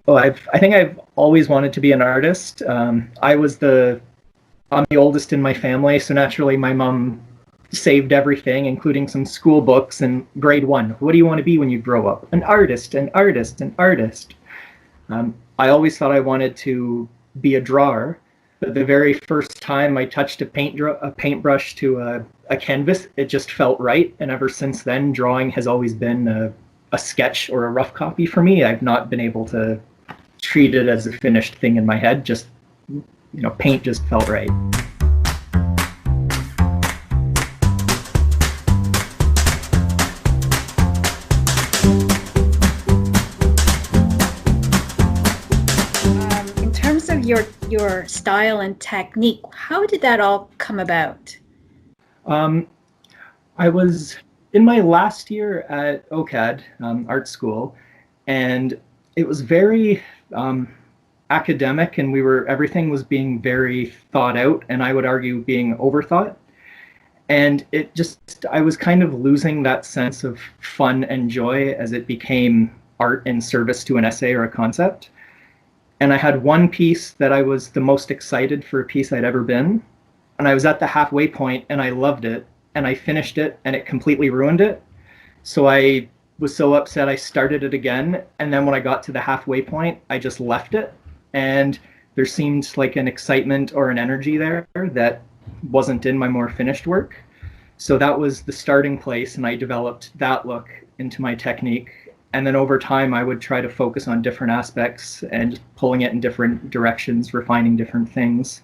Well, I think I've always wanted to be an artist. I'm the oldest in my family, so naturally my mom saved everything, including some school books in grade one. What do you want to be when you grow up? An artist, an artist, an artist. I always thought I wanted to be a drawer, but the very first time I touched a paintbrush to a canvas, it just felt right. And ever since then, drawing has always been a sketch or a rough copy for me. I've not been able to treat it as a finished thing in my head. Just, paint just felt right. In terms of your style and technique, how did that all come about? I was in my last year at OCAD art school, and it was very academic, and everything was being very thought out, and I would argue being overthought. And I was kind of losing that sense of fun and joy as it became art in service to an essay or a concept. And I had one piece that I was the most excited for a piece I'd ever been. And I was at the halfway point and I loved it, and I finished it and it completely ruined it. So I was so upset I started it again. And then when I got to the halfway point, I just left it. And there seemed like an excitement or an energy there that wasn't in my more finished work. So that was the starting place, and I developed that look into my technique. And then over time, I would try to focus on different aspects and just pulling it in different directions, refining different things.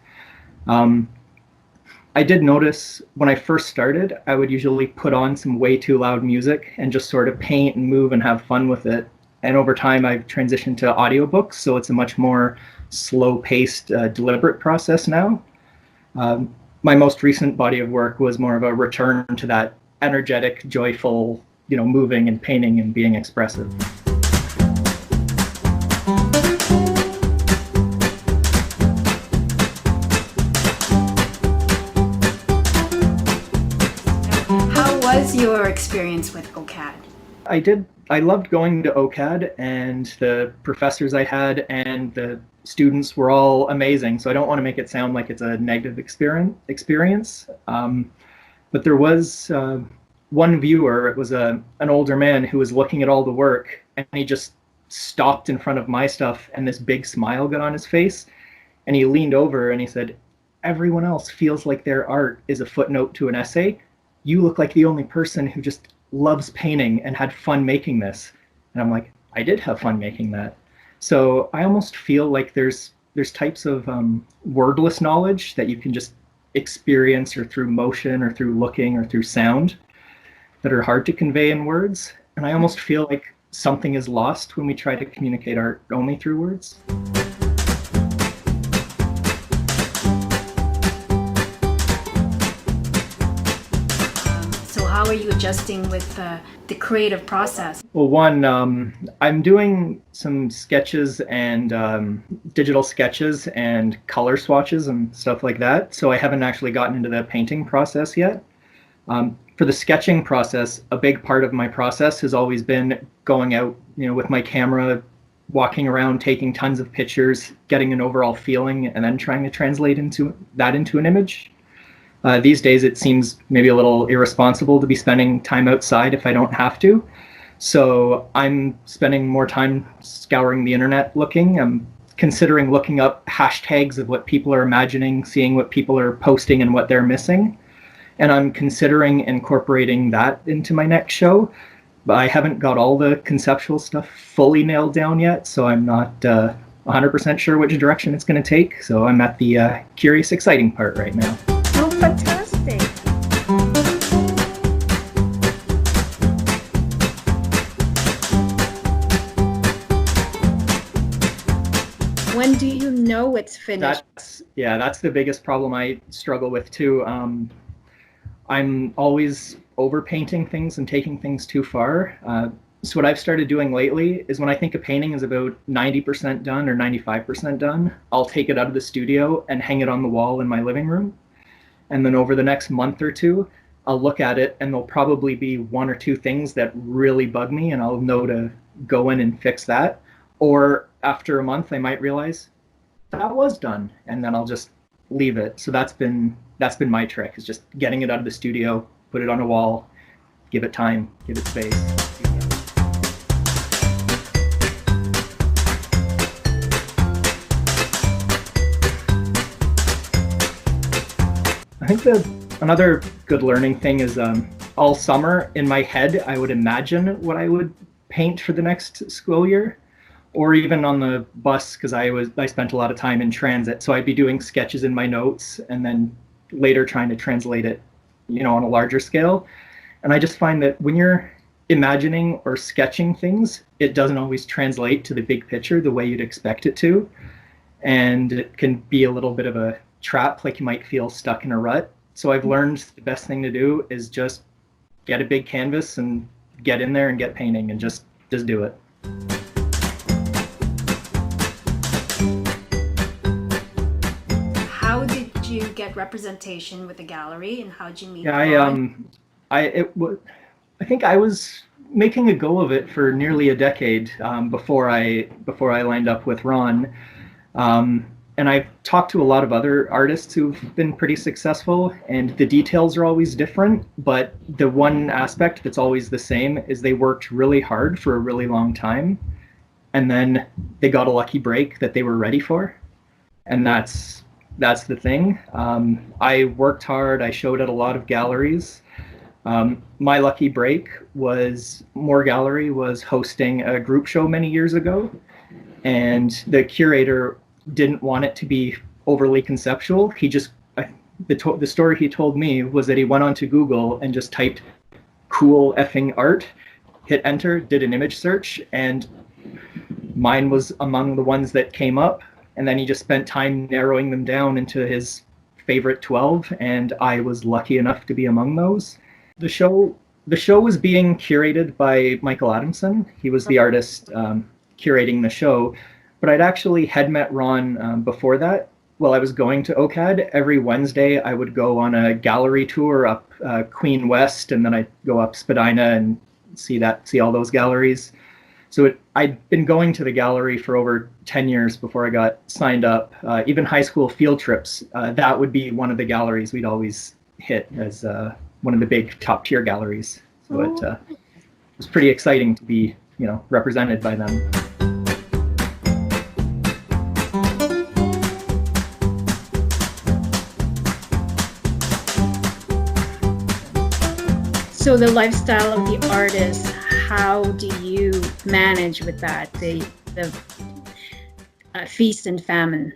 I did notice when I first started, I would usually put on some way too loud music and just sort of paint and move and have fun with it. And over time, I've transitioned to audiobooks, so it's a much more slow-paced, deliberate process now. My most recent body of work was more of a return to that energetic, joyful, moving and painting and being expressive. How was your experience with OCAD? I loved going to OCAD, and the professors I had and the students were all amazing. So I don't want to make it sound like it's a negative experience. But there was one viewer. It was an older man who was looking at all the work, and he just stopped in front of my stuff, and this big smile got on his face, and he leaned over and he said, "Everyone else feels like their art is a footnote to an essay. You look like the only person who just loves painting and had fun making this." And I'm like, I did have fun making that. So I almost feel like there's types of wordless knowledge that you can just experience, or through motion or through looking or through sound, that are hard to convey in words. And I almost feel like something is lost when we try to communicate art only through words. So how are you adjusting with the creative process? Well, one, I'm doing some sketches and digital sketches and color swatches and stuff like that. So I haven't actually gotten into the painting process yet. For the sketching process, a big part of my process has always been going out, with my camera, walking around, taking tons of pictures, getting an overall feeling, and then trying to translate into an image. These days, it seems maybe a little irresponsible to be spending time outside if I don't have to. So I'm spending more time scouring the internet looking. I'm considering looking up hashtags of what people are imagining, seeing what people are posting and what they're missing. And I'm considering incorporating that into my next show. But I haven't got all the conceptual stuff fully nailed down yet, so I'm not 100% sure which direction it's going to take. So I'm at the curious, exciting part right now. Oh, fantastic. When do you know it's finished? That's the biggest problem I struggle with too. I'm always overpainting things and taking things too far. So what I've started doing lately is when I think a painting is about 90% done or 95% done, I'll take it out of the studio and hang it on the wall in my living room. And then over the next month or two, I'll look at it and there'll probably be one or two things that really bug me and I'll know to go in and fix that. Or after a month, I might realize that was done and then I'll just leave it. So that's been my trick, is just getting it out of the studio, put it on a wall, give it time, give it space. I think that another good learning thing is all summer in my head, I would imagine what I would paint for the next school year, or even on the bus because I spent a lot of time in transit, so I'd be doing sketches in my notes and then later trying to translate it, on a larger scale. And I just find that when you're imagining or sketching things, it doesn't always translate to the big picture the way you'd expect it to, and it can be a little bit of a trap, like you might feel stuck in a rut. So I've learned the best thing to do is just get a big canvas and get in there and get painting and just do it. How did you get representation with the gallery, and how did you meet Yeah, Ron? I think I was making a go of it for nearly a decade before I lined up with Ron. And I've talked to a lot of other artists who've been pretty successful, and the details are always different, but the one aspect that's always the same is they worked really hard for a really long time, and then they got a lucky break that they were ready for. And that's the thing. I worked hard. I showed at a lot of galleries. My lucky break was Moore Gallery was hosting a group show many years ago, and the curator didn't want it to be overly conceptual. He just the story he told me was that he went onto Google and just typed "cool effing art," hit enter, did an image search, and mine was among the ones that came up. And then he just spent time narrowing them down into his favorite 12, and I was lucky enough to be among those. The show was being curated by Michael Adamson. He was the artist curating the show, but I'd actually had met Ron before that. While I was going to OCAD, every Wednesday I would go on a gallery tour up Queen West, and then I'd go up Spadina and see all those galleries. So I'd been going to the gallery for over 10 years before I got signed up. Even high school field trips, that would be one of the galleries we'd always hit as one of the big top tier galleries. So it was pretty exciting to be, represented by them. So the lifestyle of the artist, how do you manage with that, the feast and famine?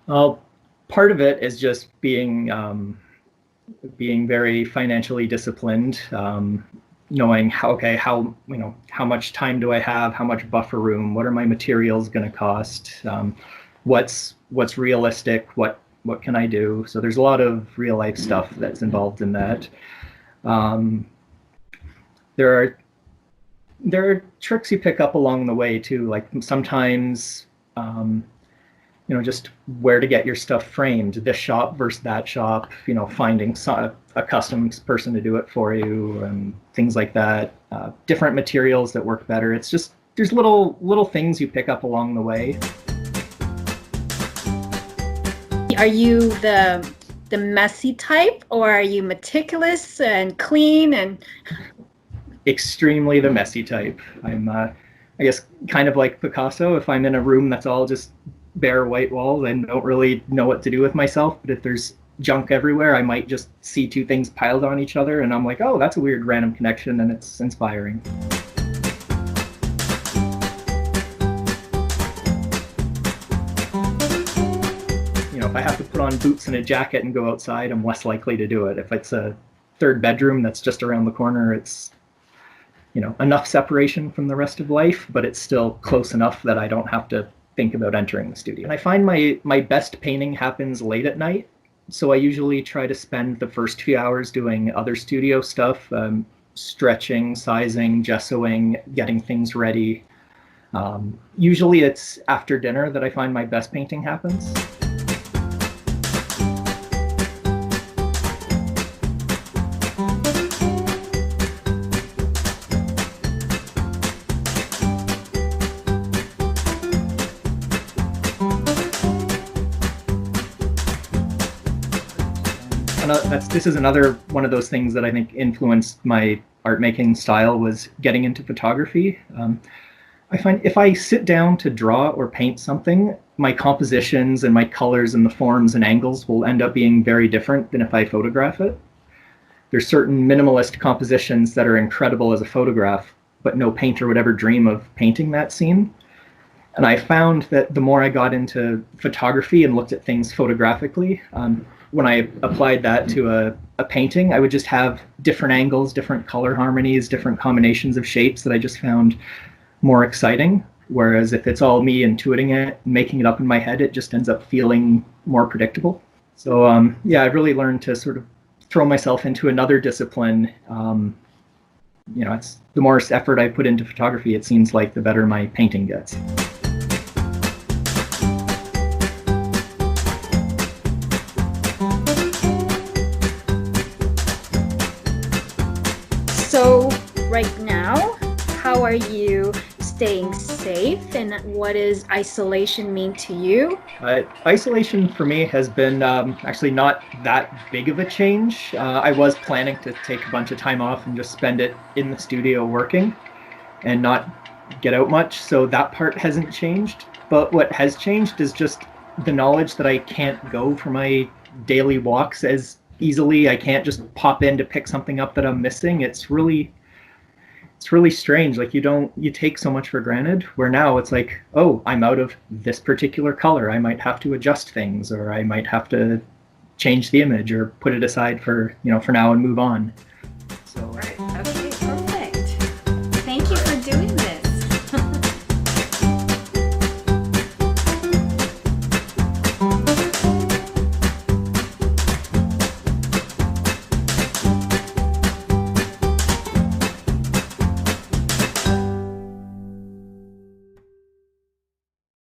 Well, part of it is just being very financially disciplined, knowing how much time do I have, how much buffer room, what are my materials going to cost, what's realistic, what can I do. So there's a lot of real life stuff that's involved in that. There are tricks you pick up along the way too, like sometimes just where to get your stuff framed, this shop versus that shop, finding a custom person to do it for you and things like that, different materials that work better. It's just, there's little things you pick up along the way. Are you the messy type, or are you meticulous and clean and? Extremely the messy type. I'm, I guess, kind of like Picasso. If I'm in a room that's all just bare white walls, I don't really know what to do with myself. But if there's junk everywhere, I might just see two things piled on each other, and I'm like, oh, that's a weird random connection, and it's inspiring. If I have to put on boots and a jacket and go outside, I'm less likely to do it. If it's a third bedroom that's just around the corner, it's enough separation from the rest of life, but it's still close enough that I don't have to think about entering the studio. And I find my best painting happens late at night. So I usually try to spend the first few hours doing other studio stuff, stretching, sizing, gessoing, getting things ready. Usually it's after dinner that I find my best painting happens. This is another one of those things that I think influenced my art making style, was getting into photography. I find if I sit down to draw or paint something, my compositions and my colors and the forms and angles will end up being very different than if I photograph it. There's certain minimalist compositions that are incredible as a photograph, but no painter would ever dream of painting that scene. And I found that the more I got into photography and looked at things photographically, when I applied that to a painting, I would just have different angles, different color harmonies, different combinations of shapes that I just found more exciting. Whereas if it's all me intuiting it, making it up in my head, it just ends up feeling more predictable. So yeah, I've really learned to sort of throw myself into another discipline. It's the more effort I put into photography, it seems like the better my painting gets. So right now, how are you staying safe, and what does isolation mean to you? Isolation for me has been actually not that big of a change. I was planning to take a bunch of time off and just spend it in the studio working and not get out much, so that part hasn't changed. But what has changed is just the knowledge that I can't go for my daily walks as easily. I can't just pop in to pick something up that I'm missing. It's really strange. Like you take so much for granted, where now it's like, oh, I'm out of this particular color. I might have to adjust things, or I might have to change the image or put it aside for now and move on.